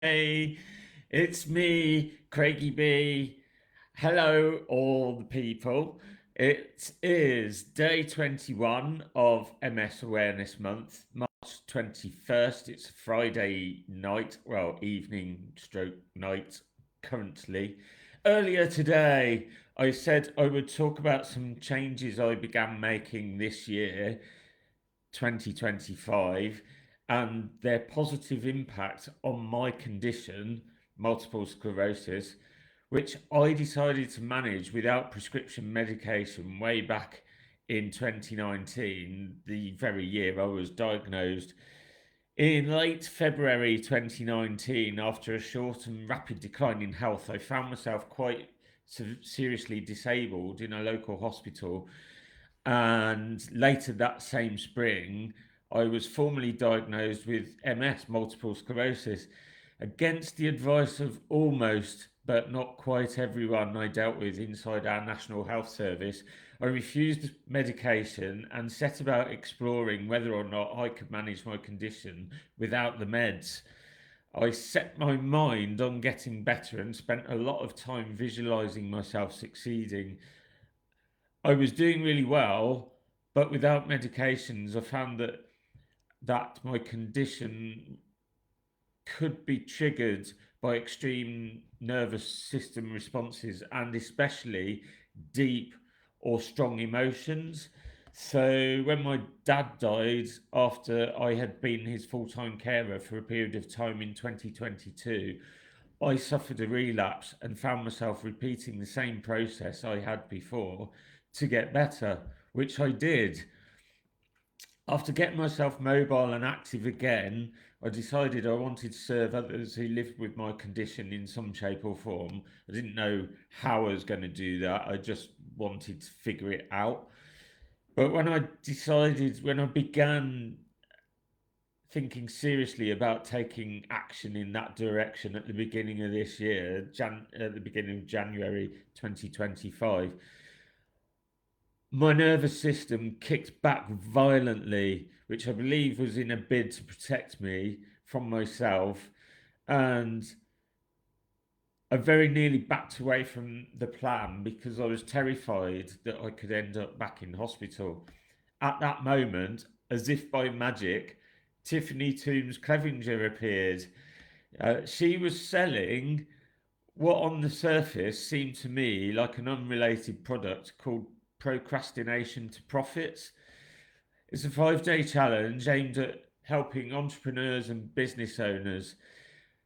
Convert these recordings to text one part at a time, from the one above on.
Hey, it's me, Craigie B. Hello, all the people. It is day 21 of MS Awareness Month, March 21st. It's a Friday night, well, evening stroke night currently. Earlier today, I said I would talk about some changes I began making this year 2025 and their positive impact on my condition, multiple sclerosis, which I decided to manage without prescription medication way back in 2019, the very year I was diagnosed. In late February 2019, after a short and rapid decline in health, I found myself quite seriously disabled in a local hospital, and later that same spring, I was formally diagnosed with MS, multiple sclerosis, against the advice of almost, but not quite everyone I dealt with inside our National Health Service. I refused medication and set about exploring whether or not I could manage my condition without the meds. I set my mind on getting better and spent a lot of time visualizing myself succeeding. I was doing really well, but without medications, I found that my condition could be triggered by extreme nervous system responses and especially deep or strong emotions. So when my dad died after I had been his full-time carer for a period of time in 2022, I suffered a relapse and found myself repeating the same process I had before to get better, which I did. After getting myself mobile and active again, I decided I wanted to serve others who lived with my condition in some shape or form. I didn't know how I was going to do that, I just wanted to figure it out. But when I began thinking seriously about taking action in that direction at the beginning of this year, at the beginning of January 2025, my nervous system kicked back violently, which I believe was in a bid to protect me from myself. And I very nearly backed away from the plan because I was terrified that I could end up back in hospital. At that moment, as if by magic, Tiffany Toombs Clevenger appeared. She was selling what on the surface seemed to me like an unrelated product called Procrastination to Profits. It's a 5 day challenge aimed at helping entrepreneurs and business owners.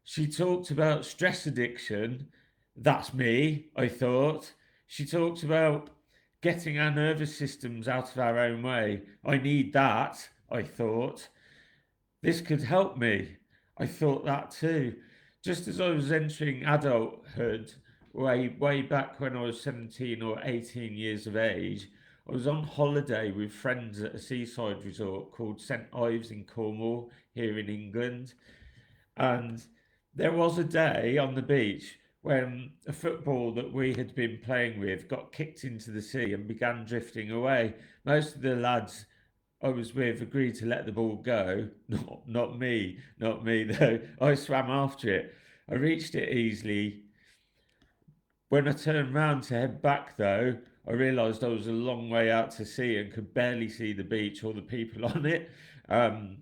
She talked about stress addiction. That's me, I thought. She talked about getting our nervous systems out of our own way. I need that, I thought. This could help me. I thought that too. Just as I was entering adulthood, way back when I was 17 or 18 years of age, I was on holiday with friends at a seaside resort called St Ives in Cornwall, here in England. And there was a day on the beach when a football that we had been playing with got kicked into the sea and began drifting away. Most of the lads I was with agreed to let the ball go. Not me though. I swam after it. I reached it easily. When I turned round to head back though, I realised I was a long way out to sea and could barely see the beach or the people on it, um,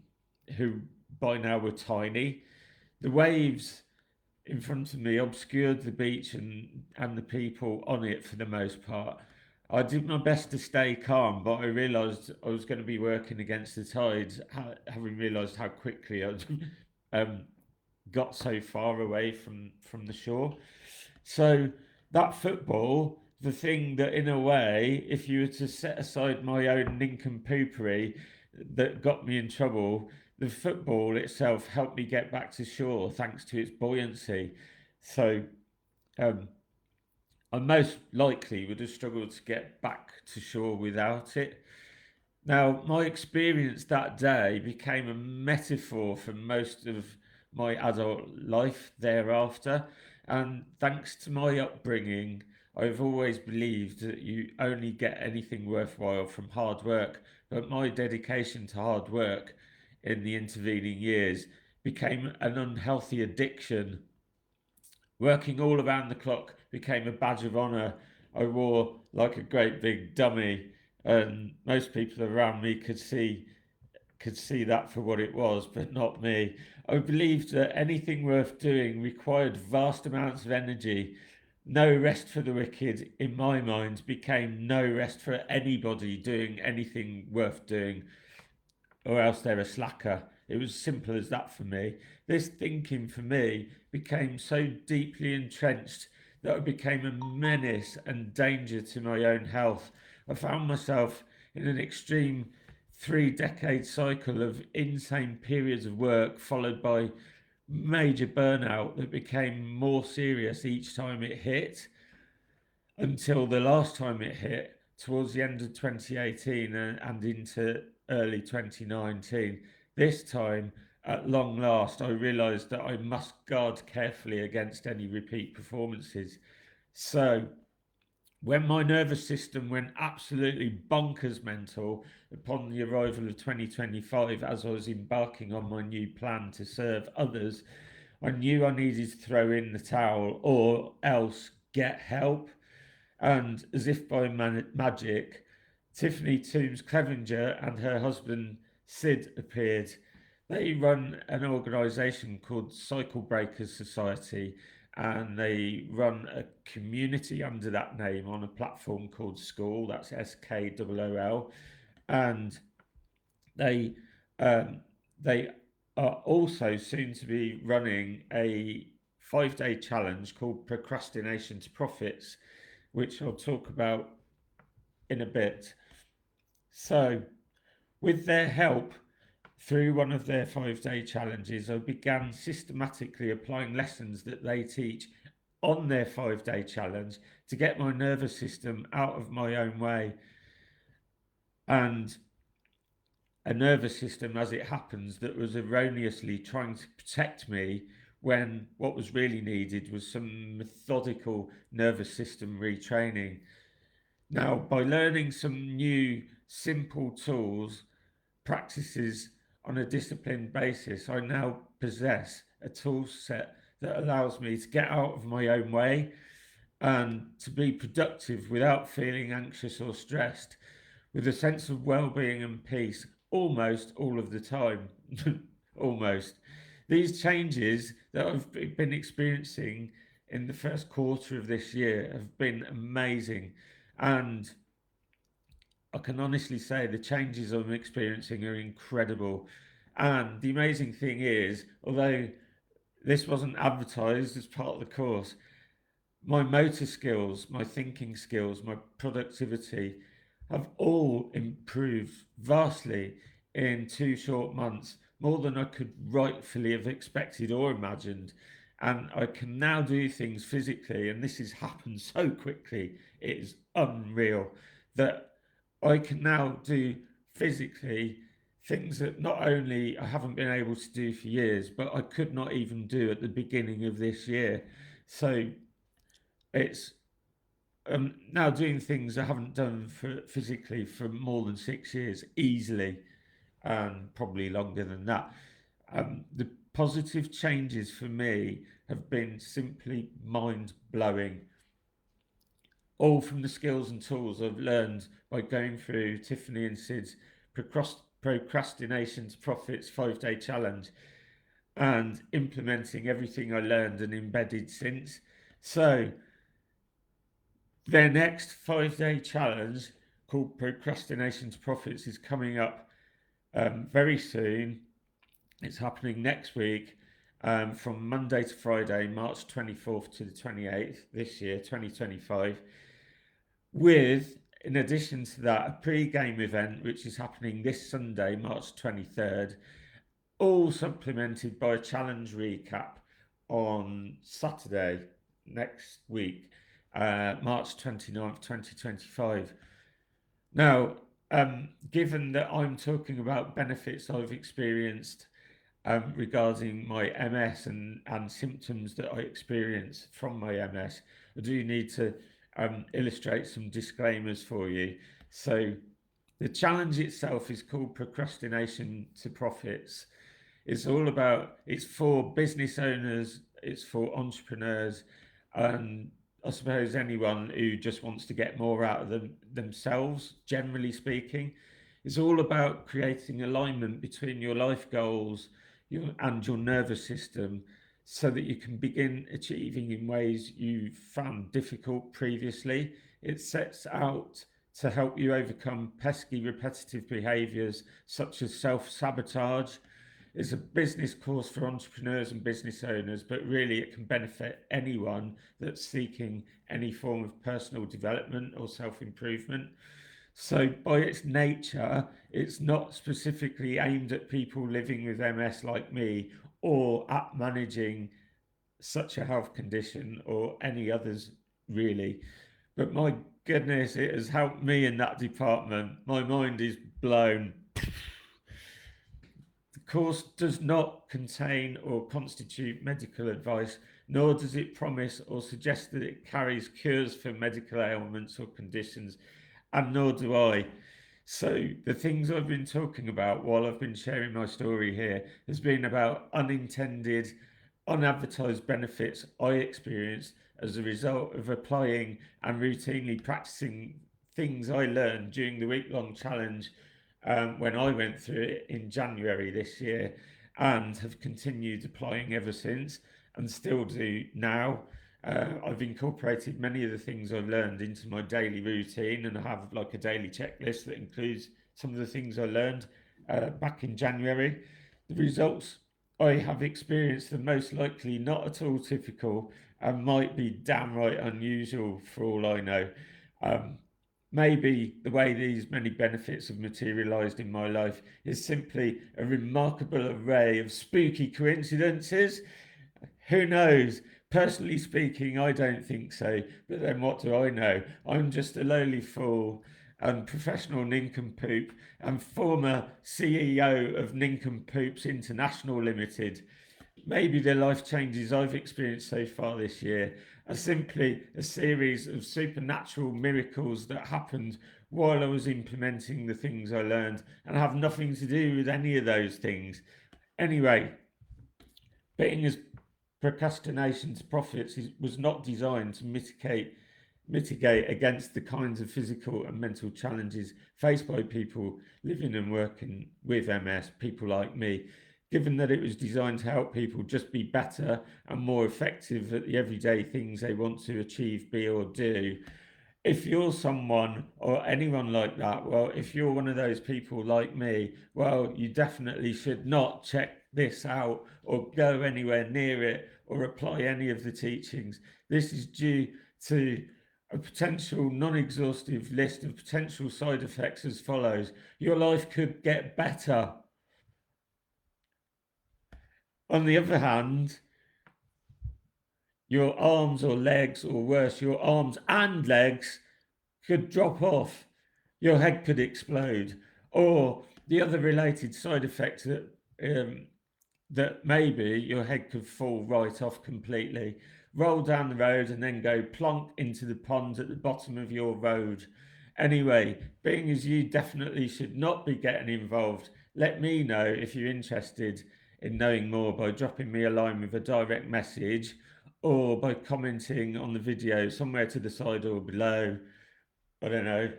who by now were tiny. The waves in front of me obscured the beach and the people on it for the most part. I did my best to stay calm, but I realised I was going to be working against the tides, having realised how quickly I um, got so far away from the shore. So that football, the thing that in a way, if you were to set aside my own nincompoopery that got me in trouble, the football itself helped me get back to shore thanks to its buoyancy. So um, I most likely would have struggled to get back to shore without it. Now, my experience that day became a metaphor for most of my adult life thereafter. And thanks to my upbringing, I've always believed that you only get anything worthwhile from hard work. But my dedication to hard work in the intervening years became an unhealthy addiction. Working all around the clock became a badge of honour. I wore like a great big dummy, and most people around me could see that for what it was, but not me. I believed that anything worth doing required vast amounts of energy. No rest for the wicked, in my mind, became no rest for anybody doing anything worth doing, or else they're a slacker. It was simple as that for me. This thinking for me became so deeply entrenched that it became a menace and danger to my own health. I found myself in an extreme 3 decade cycle of insane periods of work, followed by major burnout that became more serious each time it hit, until the last time it hit towards the end of 2018 and into early 2019. This time, at long last, I realised that I must guard carefully against any repeat performances. So, when my nervous system went absolutely bonkers mental upon the arrival of 2025, as I was embarking on my new plan to serve others, I knew I needed to throw in the towel or else get help. And as if by magic, Tiffany Toombs Clevenger and her husband Sid appeared. They run an organisation called Cycle Breakers Society, and they run a community under that name on a platform called Skool. That's SKOOL, and they they are also soon to be running a 5 day challenge called Procrastination to Profits, which I'll talk about in a bit. So, with their help, through one of their 5 day challenges, I began systematically applying lessons that they teach on their 5 day challenge to get my nervous system out of my own way. And a nervous system, as it happens, that was erroneously trying to protect me when what was really needed was some methodical nervous system retraining. Now, by learning some new simple tools, practices on a disciplined basis, I now possess a tool set that allows me to get out of my own way and to be productive without feeling anxious or stressed, with a sense of well-being and peace almost all of the time. Almost. These changes that I've been experiencing in the first quarter of this year have been amazing, and I can honestly say the changes I'm experiencing are incredible. And the amazing thing is, although this wasn't advertised as part of the course, my motor skills, my thinking skills, my productivity have all improved vastly in 2 short months, more than I could rightfully have expected or imagined. And I can now do things physically, and this has happened so quickly, it is unreal that I can now do physically things that not only I haven't been able to do for years, but I could not even do at the beginning of this year. So it's now doing things I haven't done for physically for more than 6 years easily, and probably longer than that. The positive changes for me have been simply mind blowing, all from the skills and tools I've learned by going through Tiffany and Sid's Procrastination to Profits 5 day challenge and implementing everything I learned and embedded since. So, their next 5 day challenge, called Procrastination to Profits, is coming up very soon. It's happening next week, from Monday to Friday, March 24th to the 28th this year, 2025. With, in addition to that, a pre-game event which is happening this Sunday, March 23rd, all supplemented by a challenge recap on Saturday next week, March 29th, 2025. Now, given that I'm talking about benefits I've experienced regarding my MS and symptoms that I experience from my MS, I do need to illustrate some disclaimers for you. So, the challenge itself is called Procrastination to Profits. It's all about, it's for business owners, it's for entrepreneurs, and I suppose anyone who just wants to get more out of themselves, generally speaking. It's all about creating alignment between your life goals and your nervous system so that you can begin achieving in ways you found difficult previously. It sets out to help you overcome pesky repetitive behaviors such as self-sabotage. It's a business course for entrepreneurs and business owners, but really it can benefit anyone that's seeking any form of personal development or self-improvement. So, by its nature, it's not specifically aimed at people living with MS like me or at managing such a health condition or any others, really. But my goodness, it has helped me in that department. My mind is blown. The course does not contain or constitute medical advice, nor does it promise or suggest that it carries cures for medical ailments or conditions, and nor do I. So the things I've been talking about while I've been sharing my story here has been about unintended, unadvertised benefits I experienced as a result of applying and routinely practicing things I learned during the week-long challenge when I went through it in January this year, and have continued applying ever since and still do now. I've incorporated many of the things I've learned into my daily routine, and I have like a daily checklist that includes some of the things I learned back in January. The results I have experienced are most likely not at all typical and might be downright unusual for all I know. Maybe the way these many benefits have materialized in my life is simply a remarkable array of spooky coincidences. Who knows? Personally speaking, I don't think so. But then what do I know? I'm just a lowly fool and professional nincompoop and former CEO of Nincompoops International Limited. Maybe the life changes I've experienced so far this year are simply a series of supernatural miracles that happened while I was implementing the things I learned and have nothing to do with any of those things. Anyway, being as procrastination to profits was not designed to mitigate against the kinds of physical and mental challenges faced by people living and working with MS, people like me, given that it was designed to help people just be better and more effective at the everyday things they want to achieve, be, or do. If you're someone or anyone like that, well, if you're one of those people like me, well, you definitely should not check this out or go anywhere near it or apply any of the teachings. This is due to a potential non-exhaustive list of potential side effects as follows. Your life could get better. On the other hand, your arms or legs, or worse, your arms and legs could drop off. Your head could explode. Or the other related side effects that maybe your head could fall right off completely, roll down the road and then go plonk into the pond at the bottom of your road. Anyway, being as you definitely should not be getting involved, let me know if you're interested in knowing more by dropping me a line with a direct message or by commenting on the video somewhere to the side or below. I don't know.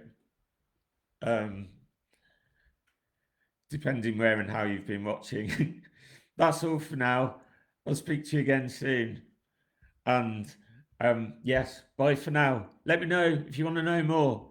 Depending where and how you've been watching. That's all for now. I'll speak to you again soon. And yes, bye for now. Let me know if you want to know more.